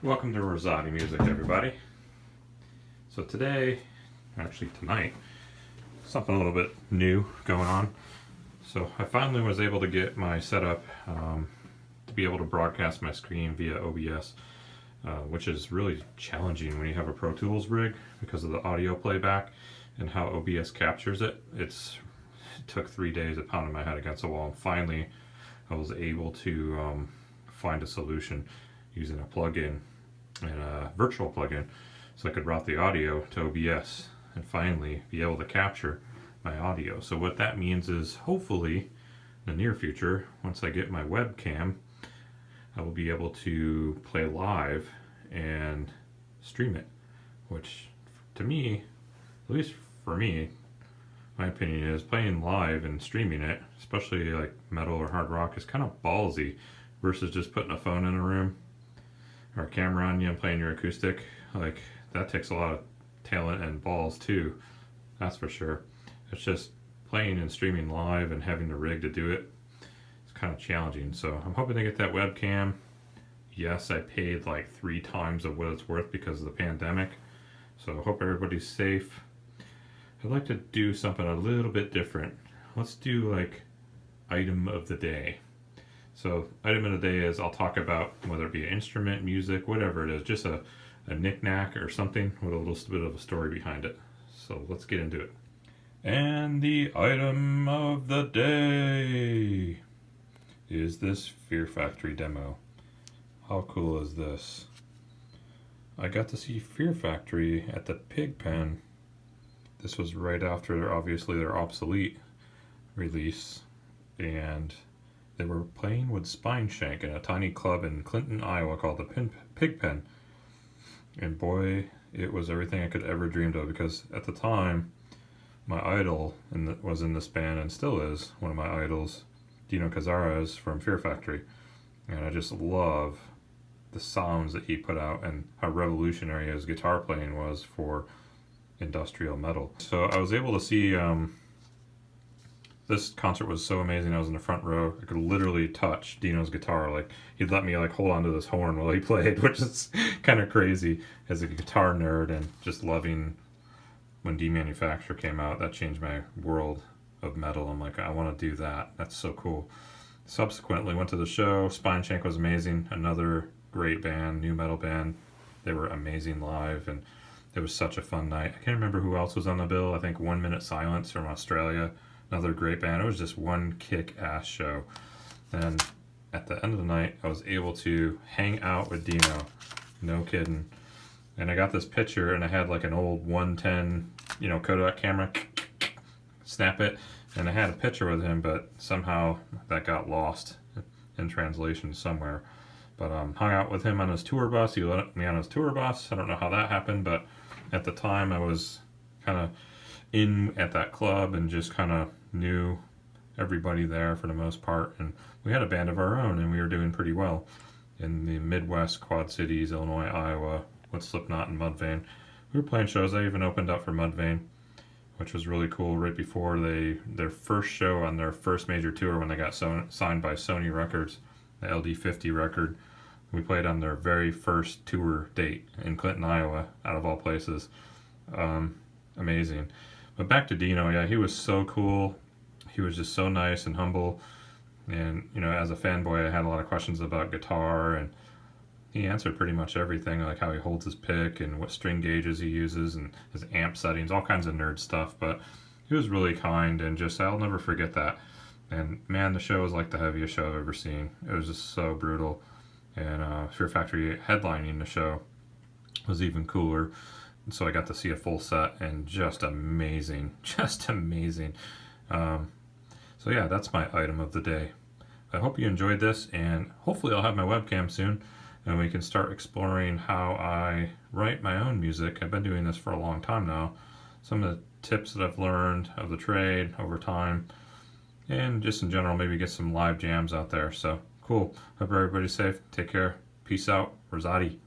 Welcome to Razatti Music, everybody. So today, actually tonight, something a little bit new going on. So I finally was able to get my setup to be able to broadcast my screen via OBS, which is really challenging when you have a Pro Tools rig because of the audio playback and how OBS captures it. It took 3 days of pounding my head against the wall, and finally I was able to find a solution using a plugin and a virtual plugin so I could route the audio to OBS and finally be able to capture my audio. So what that means is hopefully in the near future, once I get my webcam, I will be able to play live and stream it, which to me, at least for me, my opinion is playing live and streaming it, especially like metal or hard rock, is kind of ballsy versus just putting a phone in a room or a camera on you and playing your acoustic. Like, that takes a lot of talent and balls too, that's for sure. It's just playing and streaming live and having the rig to do it. It's kind of challenging. So I'm hoping to get that webcam. Yes, I paid like 3 times of what it's worth because of the pandemic. So I hope everybody's safe. I'd like to do something a little bit different. Let's do like item of the day. So item of the day is I'll talk about whether it be an instrument, music, whatever it is, just a knick-knack or something with a little bit of a story behind it. So let's get into it. And the item of the day is this Fear Factory demo. How cool is this? I got to see Fear Factory at the Pigpen. This was right after, obviously, their Obsolete release, and they were playing with Spineshank in a tiny club in Clinton, Iowa called the Pigpen. And boy, it was everything I could ever dreamed of, because at the time, my idol was in this band and still is one of my idols, Dino Cazares from Fear Factory. And I just love the sounds that he put out and how revolutionary his guitar playing was for industrial metal. So I was able to see this concert was so amazing. I was in the front row. I could literally touch Dino's guitar. Like, he'd let me like hold on to this horn while he played, which is kind of crazy as a guitar nerd, and just loving when Demanufacture came out. That changed my world of metal. I'm like, I want to do that. That's so cool. Subsequently went to the show. Spineshank was amazing. Another great band, new metal band. They were amazing live, and it was such a fun night. I can't remember who else was on the bill. I think 1 Minute Silence from Australia, another great band. It was just one kick-ass show. And at the end of the night, I was able to hang out with Dino. No kidding. And I got this picture, and I had like an old 110, Kodak camera, snap it, and I had a picture with him, but somehow that got lost in translation somewhere. But hung out with him on his tour bus. He let me on his tour bus. I don't know how that happened, but at the time I was kind of in at that club and just kind of knew everybody there for the most part. And we had a band of our own, and we were doing pretty well in the Midwest, Quad Cities, Illinois, Iowa, with Slipknot and Mudvayne. We were playing shows. I even opened up for Mudvayne, which was really cool, right before their first show on their first major tour when they got signed by Sony Records, the LD50 record. We played on their very first tour date in Clinton, Iowa, out of all places. Amazing. But back to Dino, yeah, he was so cool. He was just so nice and humble. And, as a fanboy, I had a lot of questions about guitar, and he answered pretty much everything, like how he holds his pick and what string gauges he uses and his amp settings, all kinds of nerd stuff. But he was really kind, and just, I'll never forget that. And man, the show was like the heaviest show I've ever seen. It was just so brutal. And Fear Factory headlining the show was even cooler. And so I got to see a full set, and just amazing. Just amazing. So yeah, that's my item of the day. I hope you enjoyed this, and hopefully I'll have my webcam soon, and we can start exploring how I write my own music. I've been doing this for a long time now. Some of the tips that I've learned of the trade over time, and just in general, maybe get some live jams out there. So cool. Hope everybody's safe. Take care. Peace out. Razatti.